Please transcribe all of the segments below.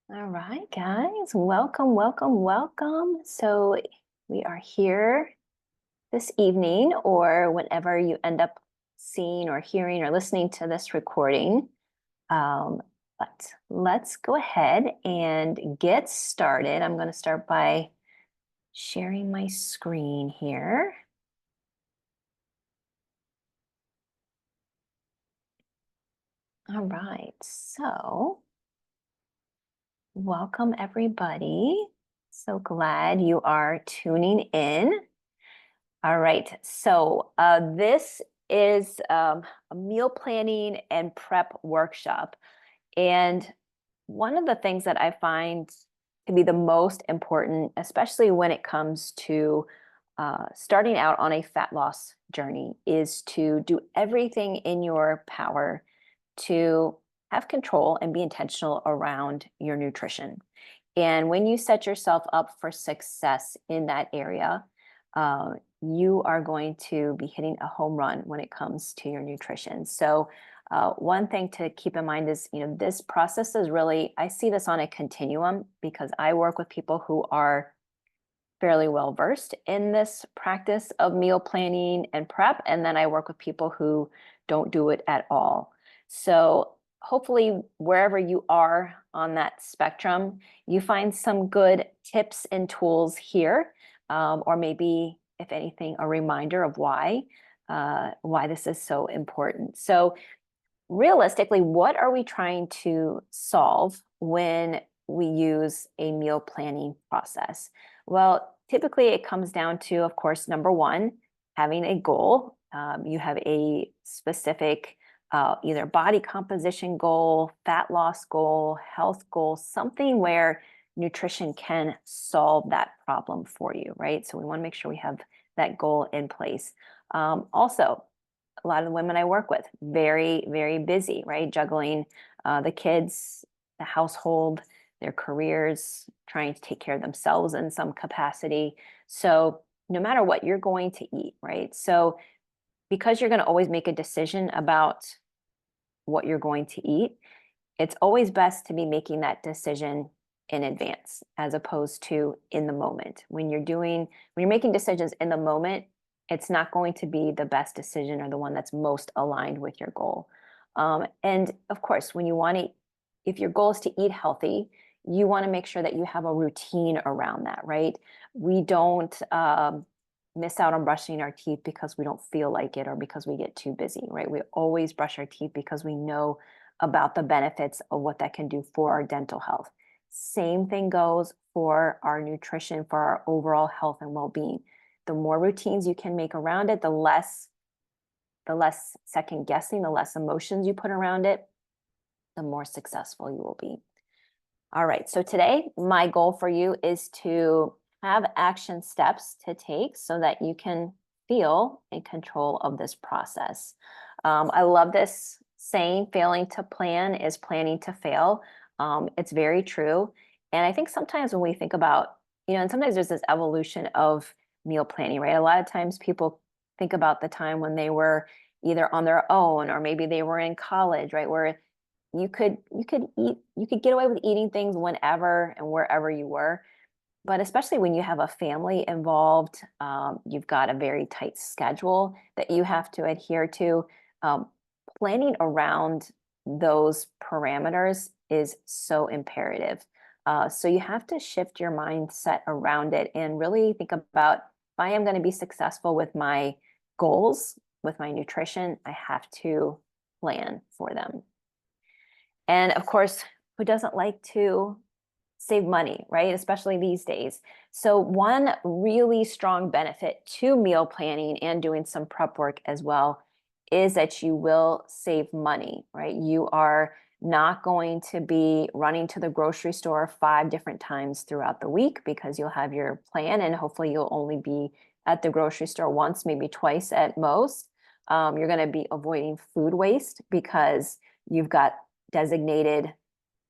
All right, guys, welcome, welcome, welcome. So we are here this evening, or whenever you end up seeing or hearing or listening to this recording. Um, but let's go ahead and get started. I'm going to start by sharing my screen here. All right, so welcome everybody. So glad you are tuning in. All right, so this is a meal planning and prep workshop. And one of the things that I find to be the most important, especially when it comes to starting out on a fat loss journey, is to do everything in your power to have control and be intentional around your nutrition. And when you set yourself up for success in that area, you are going to be hitting a home run when it comes to your nutrition. So, one thing to keep in mind is, this process is really, I see this on a continuum because I work with people who are fairly well versed in this practice of meal planning and prep. And then I work with people who don't do it at all. So hopefully, wherever you are on that spectrum, you find some good tips and tools here, or maybe, if anything, a reminder of why this is so important. So realistically, what are we trying to solve when we use a meal planning process? Well, typically it comes down to, of course, number one, having a goal. You have a specific either body composition goal, fat loss goal, health goal, something where nutrition can solve that problem for you, right? So we want to make sure we have that goal in place. Also, a lot of the women I work with, very, very busy, right? Juggling the kids, the household, their careers, trying to take care of themselves in some capacity. So, no matter what, you're going to eat, right? So, because you're going to always make a decision about what you're going to eat, it's always best to be making that decision in advance as opposed to in the moment. When you're making decisions in the moment, it's not going to be the best decision or the one that's most aligned with your goal. And of course, if your goal is to eat healthy, you want to make sure that you have a routine around that, right? We don't miss out on brushing our teeth because we don't feel like it or because we get too busy, right? We always brush our teeth because we know about the benefits of what that can do for our dental health. Same thing goes for our nutrition, for our overall health and well-being. The more routines you can make around it, the less second guessing, the less emotions you put around it, the more successful you will be. All right, so today my goal for you is to have action steps to take so that you can feel in control of this process. I love this saying, failing to plan is planning to fail. It's very true. And I think sometimes when we think about, and sometimes there's this evolution of meal planning, right? A lot of times people think about the time when they were either on their own or maybe they were in college, right? Where you could get away with eating things whenever and wherever you were. But especially when you have a family involved, you've got a very tight schedule that you have to adhere to. Um, Planning around those parameters is so imperative. So you have to shift your mindset around it and really think about, if I am going to be successful with my goals, with my nutrition, I have to plan for them. And of course, who doesn't like to save money, right? Especially these days. So, one really strong benefit to meal planning and doing some prep work as well is that you will save money, right? You are not going to be running to the grocery store 5 different times throughout the week because you'll have your plan and hopefully you'll only be at the grocery store once, maybe twice at most. You're going to be avoiding food waste because you've got designated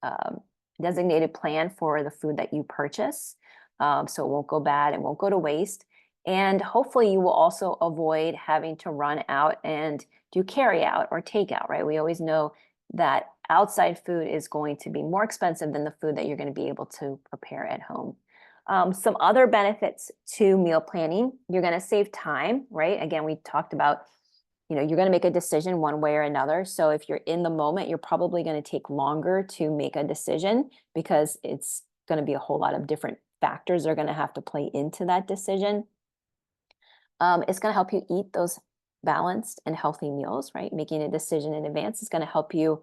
um, designated plan for the food that you purchase. So it won't go bad, it won't go to waste. And hopefully you will also avoid having to run out and do carry out or takeout, right? We always know that outside food is going to be more expensive than the food that you're going to be able to prepare at home. Some other benefits to meal planning, you're going to save time, right? Again, we talked about, you're going to make a decision one way or another. So if you're in the moment, you're probably going to take longer to make a decision because it's going to be a whole lot of different factors that are going to have to play into that decision. It's going to help you eat those balanced and healthy meals, right? Making a decision in advance is going to help you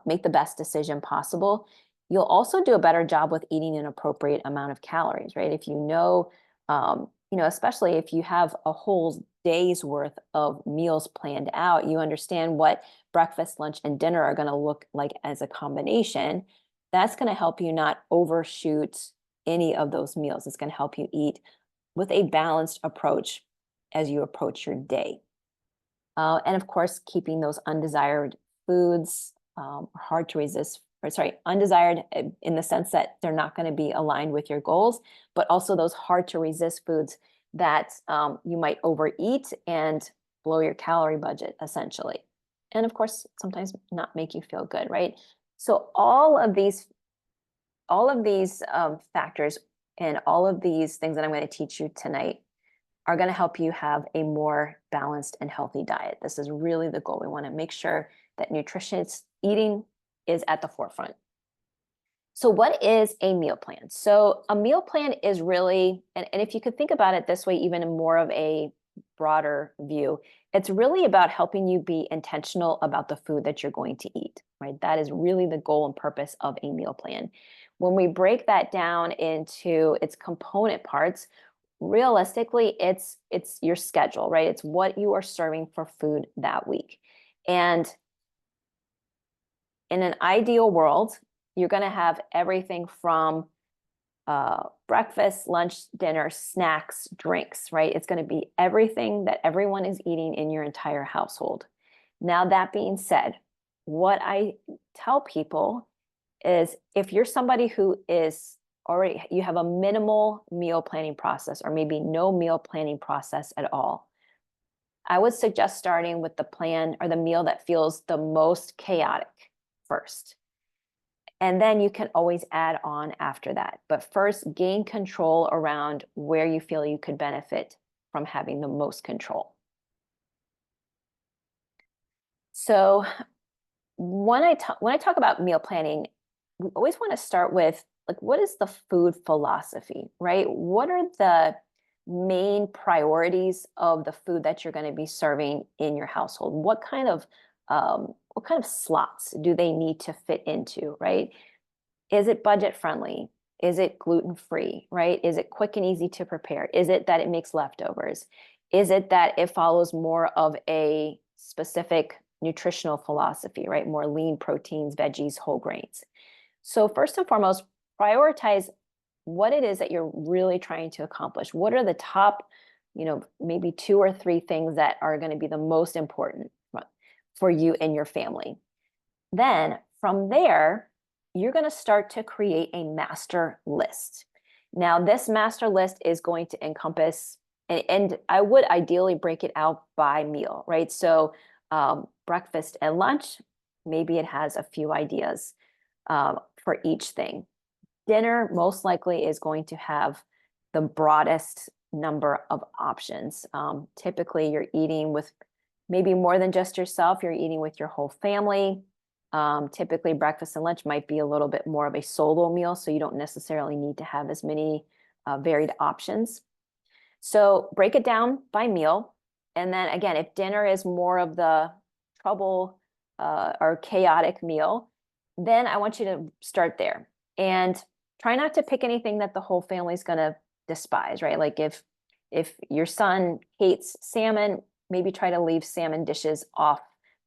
make the best decision possible. You'll also do a better job with eating an appropriate amount of calories, right? If you know, especially if you have a whole day's worth of meals planned out, you understand what breakfast, lunch, and dinner are going to look like as a combination. That's going to help you not overshoot any of those meals. It's going to help you eat with a balanced approach as you approach your day. And of course, keeping those undesired foods hard to resist, undesired in the sense that they're not going to be aligned with your goals, but also those hard to resist foods that you might overeat and blow your calorie budget essentially. And of course, sometimes not make you feel good, right? So all of these factors and all of these things that I'm going to teach you tonight are going to help you have a more balanced and healthy diet. This is really the goal. We want to make sure that nutritious eating is at the forefront. So what is a meal plan? So a meal plan is really, and if you could think about it this way, even in more of a broader view, it's really about helping you be intentional about the food that you're going to eat, right? That is really the goal and purpose of a meal plan. When we break that down into its component parts, realistically, it's your schedule, right? It's what you are serving for food that week. And in an ideal world, you're going to have everything from breakfast, lunch, dinner, snacks, drinks, right? It's going to be everything that everyone is eating in your entire household. Now, that being said, what I tell people is if you're somebody who is already, you have a minimal meal planning process or maybe no meal planning process at all, I would suggest starting with the plan or the meal that feels the most chaotic first. And then you can always add on after that. But first, gain control around where you feel you could benefit from having the most control. So when I talk about meal planning, we always want to start with, like, what is the food philosophy, right? What are the main priorities of the food that you're going to be serving in your household? What kind of slots do they need to fit into, right? Is it budget friendly? Is it gluten-free, right? Is it quick and easy to prepare? Is it that it makes leftovers? Is it that it follows more of a specific nutritional philosophy, right? More lean proteins, veggies, whole grains. So first and foremost, prioritize what it is that you're really trying to accomplish. What are the top, maybe 2 or 3 things that are going to be the most important for you and your family? Then from there, you're going to start to create a master list. Now, this master list is going to encompass, and I would ideally break it out by meal, right? So breakfast and lunch, maybe it has a few ideas for each thing. Dinner most likely is going to have the broadest number of options. Typically, you're eating with maybe more than just yourself. You're eating with your whole family. Typically, breakfast and lunch might be a little bit more of a solo meal, so you don't necessarily need to have as many varied options. So break it down by meal. And then again, if dinner is more of the trouble or chaotic meal, then I want you to start there. And try not to pick anything that the whole family is going to despise, right? Like if your son hates salmon, maybe try to leave salmon dishes off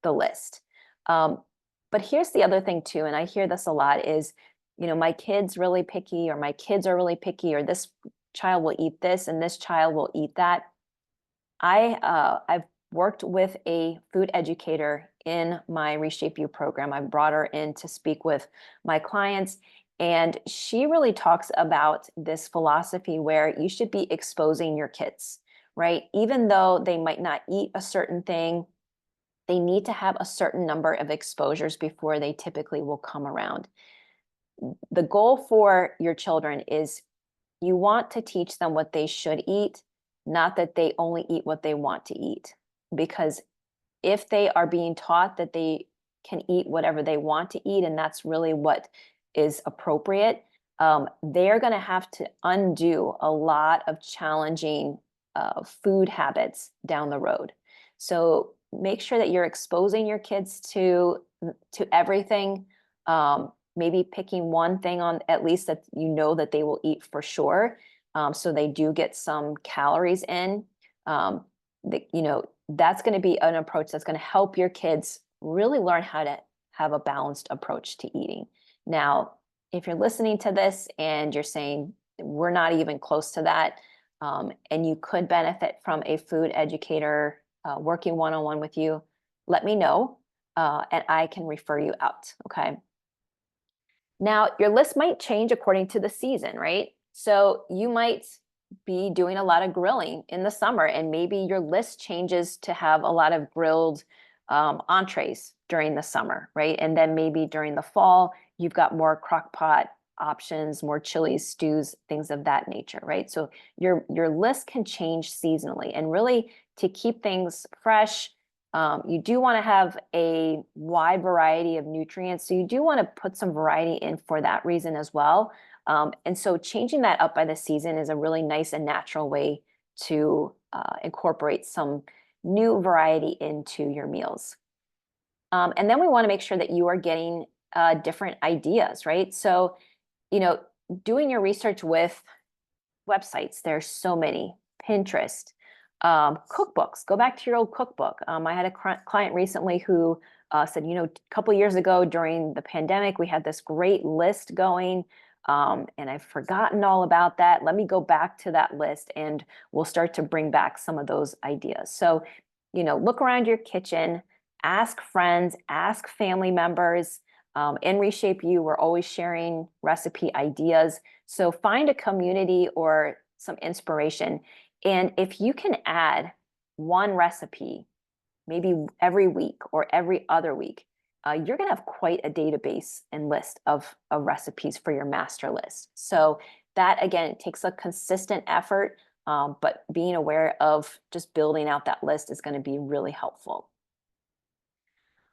the list. But here's the other thing too, and I hear this a lot is, my kid's really picky, or my kids are really picky, or this child will eat this and this child will eat that. I've worked with a food educator in my Reshape You program. I brought her in to speak with my clients, and she really talks about this philosophy where you should be exposing your kids, right? Even though they might not eat a certain thing, they need to have a certain number of exposures before they typically will come around. The goal for your children is you want to teach them what they should eat, not that they only eat what they want to eat. Because if they are being taught that they can eat whatever they want to eat, and that's really what is appropriate, they're going to have to undo a lot of challenging food habits down the road. So make sure that you're exposing your kids to everything. Maybe picking one thing on at least that you know that they will eat for sure, so they do get some calories in. That's going to be an approach that's going to help your kids really learn how to have a balanced approach to eating. Now, if you're listening to this and you're saying we're not even close to that, and you could benefit from a food educator working one-on-one with you, let me know, and I can refer you out. Okay. Now, your list might change according to the season, right? So you might be doing a lot of grilling in the summer, and maybe your list changes to have a lot of grilled entrees during the summer, right? And then maybe during the fall, you've got more crock pot options, more chilies, stews, things of that nature, right? So your list can change seasonally, and really to keep things fresh, you do want to have a wide variety of nutrients. So you do want to put some variety in for that reason as well. And so changing that up by the season is a really nice and natural way to incorporate some new variety into your meals. And then we want to make sure that you are getting different ideas, right? So, doing your research with websites, there's so many, Pinterest, cookbooks, go back to your old cookbook. I had a client recently who said, a couple years ago during the pandemic, we had this great list going, and I've forgotten all about that. Let me go back to that list and we'll start to bring back some of those ideas. So, look around your kitchen, ask friends, ask family members. In Reshape You, we're always sharing recipe ideas. So find a community or some inspiration. And if you can add one recipe, maybe every week or every other week, you're going to have quite a database and list of recipes for your master list. So that, again, it takes a consistent effort, but being aware of just building out that list is going to be really helpful.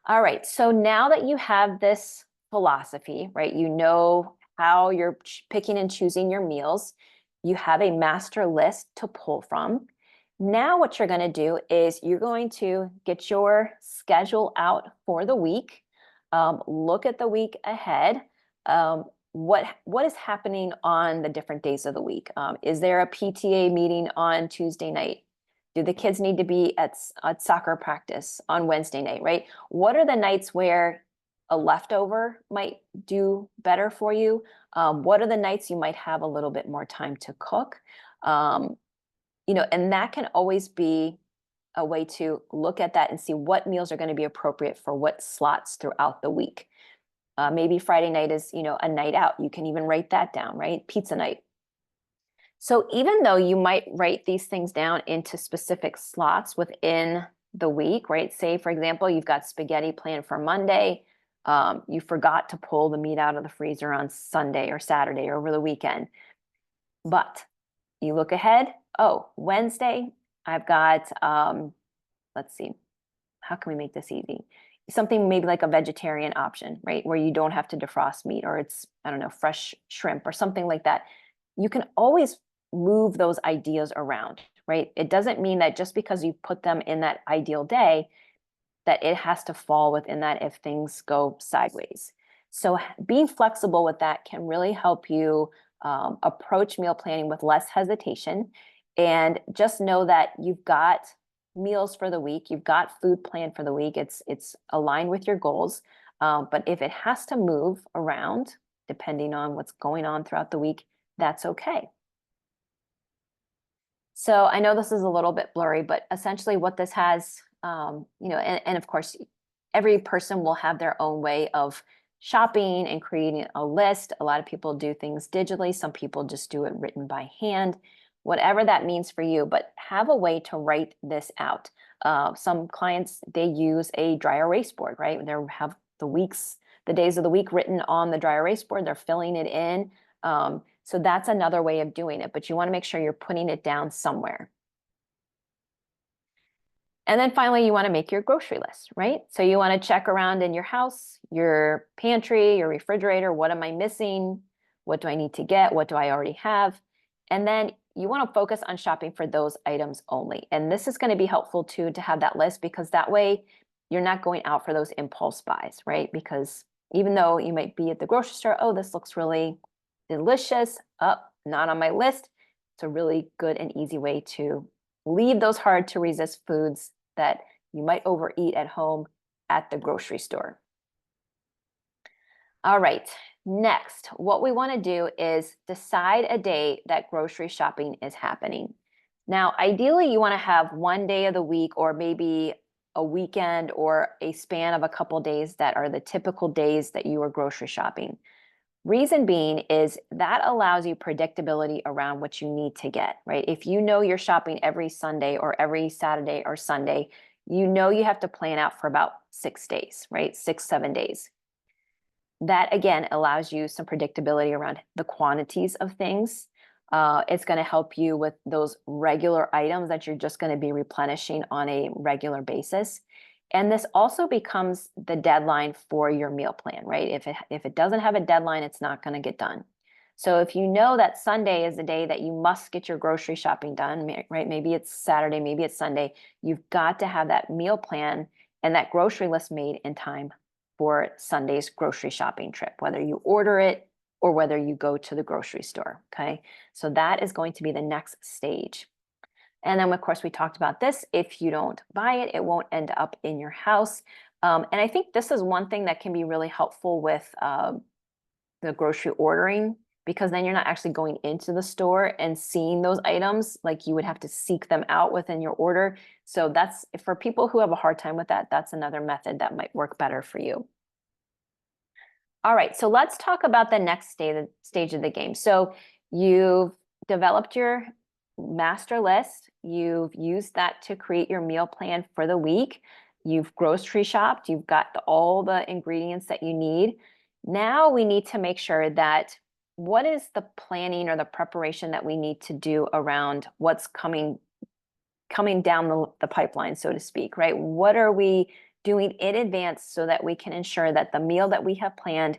All right, so now that you have this philosophy, right, you know how you're picking and choosing your meals, you have a master list to pull from. Now what you're going to do is you're going to get your schedule out for the week, look at the week ahead. What is happening on the different days of the week? Is there a PTA meeting on Tuesday night? Do the kids need to be at soccer practice on Wednesday night, right? What are the nights where a leftover might do better for you? What are the nights you might have a little bit more time to cook? And that can always be a way to look at that and see what meals are going to be appropriate for what slots throughout the week. Maybe Friday night is, a night out. You can even write that down, right? Pizza night. So even though you might write these things down into specific slots within the week, right? Say, for example, you've got spaghetti planned for Monday. You forgot to pull the meat out of the freezer on Sunday or Saturday or over the weekend. But you look ahead. Oh, Wednesday, I've got, let's see, how can we make this easy? Something maybe like a vegetarian option, right? Where you don't have to defrost meat, or it's, I don't know, fresh shrimp or something like that. You can always move those ideas around, right? It doesn't mean that just because you put them in that ideal day, that it has to fall within that if things go sideways. So being flexible with that can really help you approach meal planning with less hesitation. And just know that you've got meals for the week, you've got food planned for the week, it's aligned with your goals. But if it has to move around, depending on what's going on throughout the week, that's okay. So I know this is a little bit blurry, but essentially what this has, and of course, every person will have their own way of shopping and creating a list. A lot of people do things digitally. Some people just do it written by hand, whatever that means for you, but have a way to write this out. some clients, they use a dry erase board, right? They have the days of the week written on the dry erase board. They're filling it in. So that's another way of doing it, but you want to make sure you're putting it down somewhere. And then finally, you want to make your grocery list, right? So you want to check around in your house, your pantry, your refrigerator. What am I missing? What do I need to get? What do I already have? And then you want to focus on shopping for those items only. And this is going to be helpful too, to have that list, because that way you're not going out for those impulse buys, right? Because even though you might be at the grocery store, oh, this looks really delicious, not on my list. It's a really good and easy way to leave those hard to resist foods that you might overeat at home at the grocery store. All right, next, what we want to do is decide a day that grocery shopping is happening. Now, ideally, you want to have one day of the week, or maybe a weekend, or a span of a couple days that are the typical days that you are grocery shopping. Reason being is that allows you predictability around what you need to get, right? If you know you're shopping every Sunday or every Saturday or Sunday, you know you have to plan out for about 6 days, right? 6, 7 days. That again allows you some predictability around the quantities of things. It's going to help you with those regular items that you're just going to be replenishing on a regular basis. And this also becomes the deadline for your meal plan, right? If it doesn't have a deadline, it's not going to get done. So if you know that Sunday is the day that you must get your grocery shopping done, right? Maybe it's Saturday, maybe it's Sunday. You've got to have that meal plan and that grocery list made in time for Sunday's grocery shopping trip, whether you order it or whether you go to the grocery store, okay? So that is going to be the next stage. And then, of course, we talked about this. If you don't buy it, it won't end up in your house. And I think this is one thing that can be really helpful with the grocery ordering, because then you're not actually going into the store and seeing those items. Like, you would have to seek them out within your order. So that's, for people who have a hard time with that, that's another method that might work better for you. All right, so let's talk about the next stage of the game. So you've developed your master list. You've used that to create your meal plan for the week. You've grocery shopped. You've got all the ingredients that you need. Now we need to make sure that what is the planning or the preparation that we need to do around what's coming down the pipeline, so to speak, right? What are we doing in advance so that we can ensure that the meal that we have planned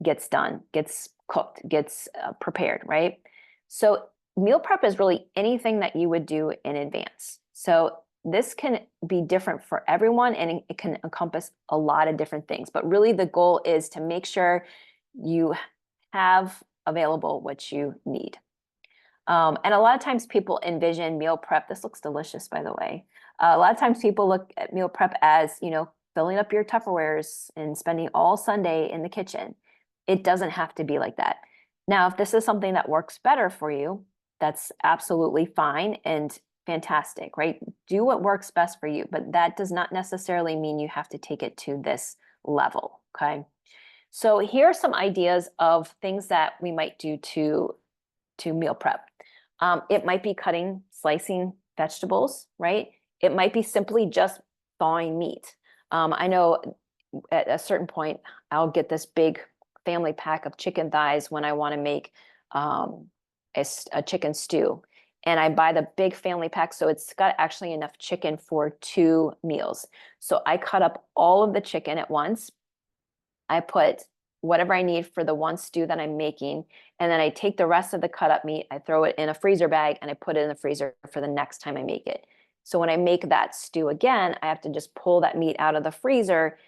gets done, gets cooked, gets prepared, right? So meal prep is really anything that you would do in advance. So this can be different for everyone, and it can encompass a lot of different things. But really the goal is to make sure you have available what you need. And a lot of times people envision meal prep. This looks delicious, by the way. A lot of times people look at meal prep as, filling up your Tupperwares and spending all Sunday in the kitchen. It doesn't have to be like that. Now, if this is something that works better for you, that's absolutely fine and fantastic, right? Do what works best for you, but that does not necessarily mean you have to take it to this level, okay? So here are some ideas of things that we might do to meal prep. It might be slicing vegetables, right? It might be simply just thawing meat. I know at a certain point, I'll get this big family pack of chicken thighs when I want to make a chicken stew. And I buy the big family pack, so it's got actually enough chicken for 2 meals. So I cut up all of the chicken at once. I put whatever I need for the one stew that I'm making, and then I take the rest of the cut up meat, I throw it in a freezer bag, and I put it in the freezer for the next time I make it. So when I make that stew again, I have to just pull that meat out of the freezer,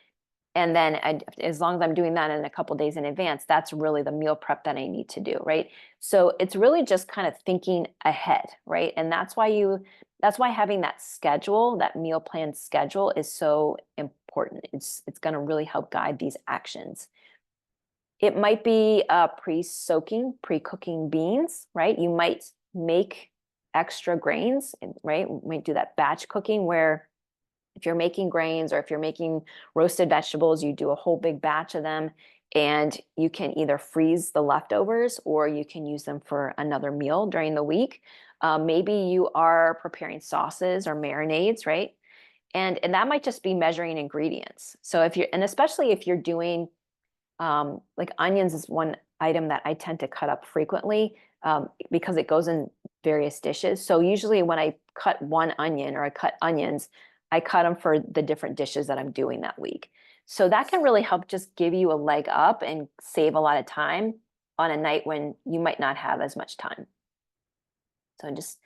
and then as long as I'm doing that in a couple days in advance, that's really the meal prep that I need to do, right? So it's really just kind of thinking ahead, right? And that's why having that schedule, that meal plan schedule, is so important. It's going to really help guide these actions. It might be pre-cooking beans, right? You might make extra grains, right? We might do that batch cooking, where if you're making grains or if you're making roasted vegetables, you do a whole big batch of them, and you can either freeze the leftovers or you can use them for another meal during the week. Maybe you are preparing sauces or marinades, right? And that might just be measuring ingredients. So and especially if you're doing, like onions is one item that I tend to cut up frequently, because it goes in various dishes. So usually when I cut one onion or I cut onions, I cut them for the different dishes that I'm doing that week. So that can really help just give you a leg up and save a lot of time on a night when you might not have as much time. So just,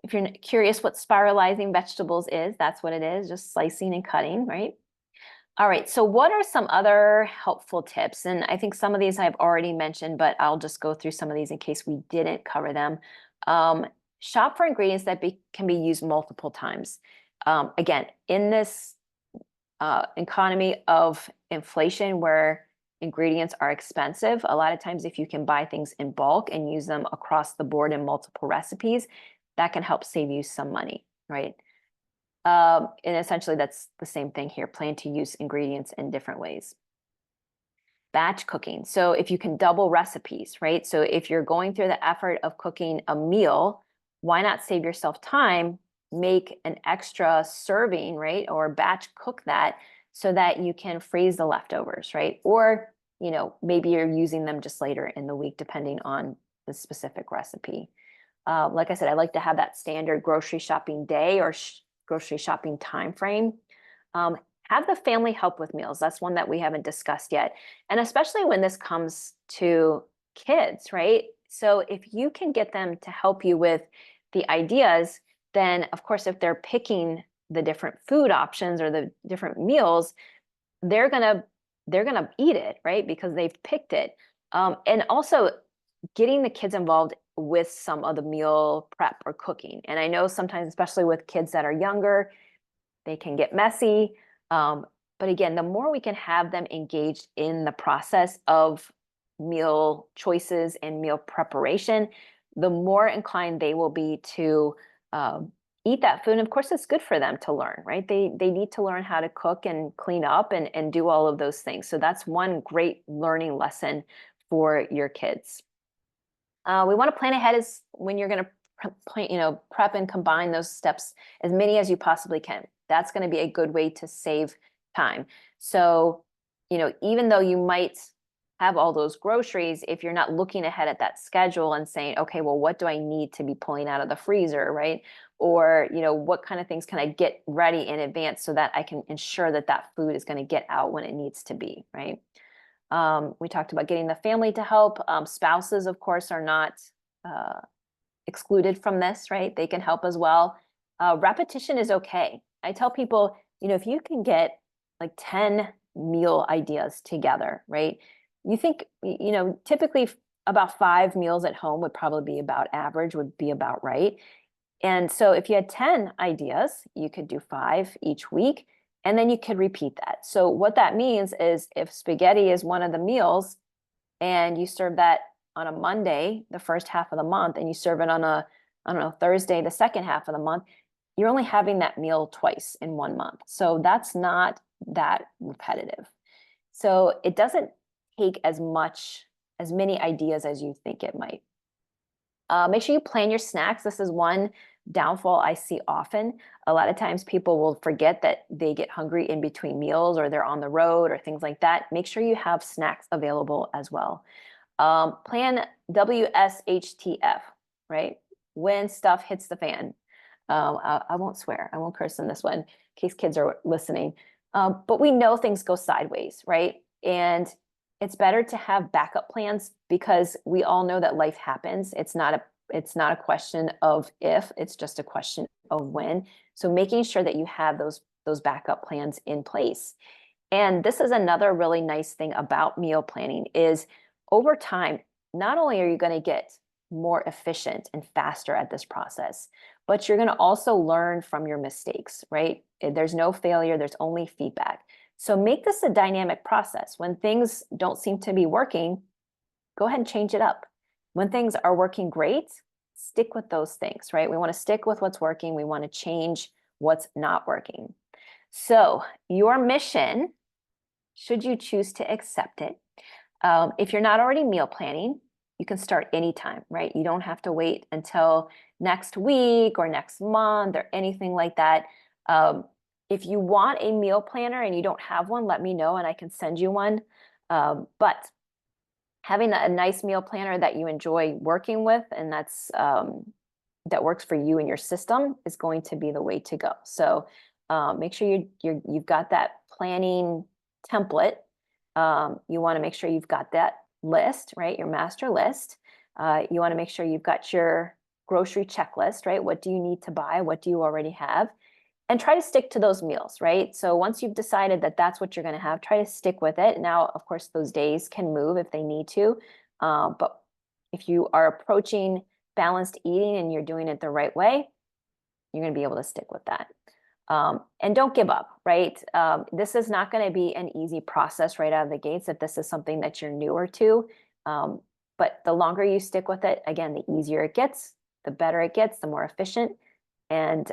if you're curious what spiralizing vegetables is, that's what it is, just slicing and cutting, right? All right, so what are some other helpful tips? And I think some of these I've already mentioned, but I'll just go through some of these in case we didn't cover them. Shop for ingredients that can be used multiple times. Again, in this economy of inflation where ingredients are expensive, a lot of times if you can buy things in bulk and use them across the board in multiple recipes, that can help save you some money, right? And essentially that's the same thing here, plan to use ingredients in different ways. Batch cooking. So if you can double recipes, right? So if you're going through the effort of cooking a meal, why not save yourself time, make an extra serving, right? Or batch cook that so that you can freeze the leftovers, right? Or, maybe you're using them just later in the week, depending on the specific recipe. Like I said, I like to have that standard grocery shopping day or grocery shopping time frame. Have the family help with meals. That's one that we haven't discussed yet. And especially when this comes to kids, right? So if you can get them to help you with the ideas, then of course, if they're picking the different food options or the different meals, they're gonna eat it, right? Because they've picked it. And also getting the kids involved with some of the meal prep or cooking. And I know sometimes, especially with kids that are younger, they can get messy. But again, the more we can have them engaged in the process of meal choices and meal preparation, the more inclined they will be to eat that food. And of course, it's good for them to learn, right? They need to learn how to cook and clean up and do all of those things. So that's one great learning lesson for your kids. We want to plan ahead as when you're going to prep and combine those steps, as many as you possibly can. That's going to be a good way to save time. So, even though you might have all those groceries, if you're not looking ahead at that schedule and saying, okay, well, what do I need to be pulling out of the freezer, right? Or, what kind of things can I get ready in advance so that I can ensure that that food is going to get out when it needs to be, right? We talked about getting the family to help. Spouses, of course, are not excluded from this, right? They can help as well. Repetition is okay. I tell people, if you can get like 10 meal ideas together, right? You think, typically about 5 meals at home would probably be about average, would be about right. And so if you had 10 ideas, you could do 5 each week, and then you could repeat that. So what that means is if spaghetti is one of the meals and you serve that on a Monday, the first half of the month, and you serve it on a, I don't know, Thursday, the second half of the month, you're only having that meal twice in 1 month. So that's not that repetitive. So it doesn't take as many ideas as you think it might. Make sure you plan your snacks. This is one downfall I see often. A lot of times people will forget that they get hungry in between meals or they're on the road or things like that. Make sure you have snacks available as well. Plan WSHTF, right? When stuff hits the fan. I won't swear. I won't curse in this one in case kids are listening. But we know things go sideways, right? And it's better to have backup plans because we all know that life happens. It's not a question of if, it's just a question of when. So making sure that you have those backup plans in place. And this is another really nice thing about meal planning is over time, not only are you going to get more efficient and faster at this process, but you're going to also learn from your mistakes, right? There's no failure, there's only feedback. So make this a dynamic process. When things don't seem to be working, go ahead and change it up. When things are working great, stick with those things, right? We want to stick with what's working. We want to change what's not working. So your mission, should you choose to accept it, if you're not already meal planning, you can start anytime, right? You don't have to wait until next week or next month or anything like that. if you want a meal planner and you don't have one, let me know and I can send you one. But having a nice meal planner that you enjoy working with and that works for you and your system is going to be the way to go. So make sure you've got that planning template. You want to make sure you've got that list, right? Your master list. You want to make sure you've got your grocery checklist, right? What do you need to buy? What do you already have? And try to stick to those meals, right? So once you've decided that that's what you're going to have, try to stick with it. Now, of course, those days can move if they need to. But if you are approaching balanced eating and you're doing it the right way, you're going to be able to stick with that. And don't give up, right? This is not going to be an easy process right out of the gates if this is something that you're newer to. But the longer you stick with it, again, the easier it gets, the better it gets, the more efficient. And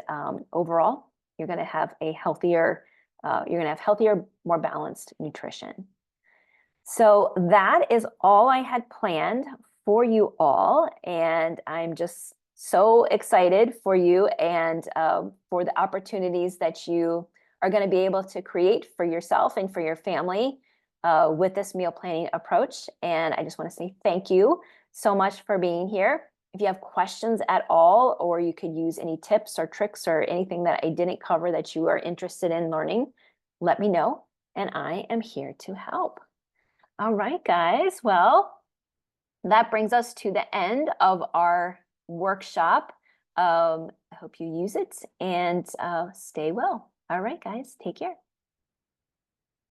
overall, you're going to have healthier, more balanced nutrition. So that is all I had planned for you all. And I'm just so excited for you and for the opportunities that you are going to be able to create for yourself and for your family with this meal planning approach. And I just want to say thank you so much for being here. If you have questions at all, or you could use any tips or tricks or anything that I didn't cover that you are interested in learning, let me know, and I am here to help. All right, guys. Well, that brings us to the end of our workshop. I hope you use it and stay well. All right, guys, take care.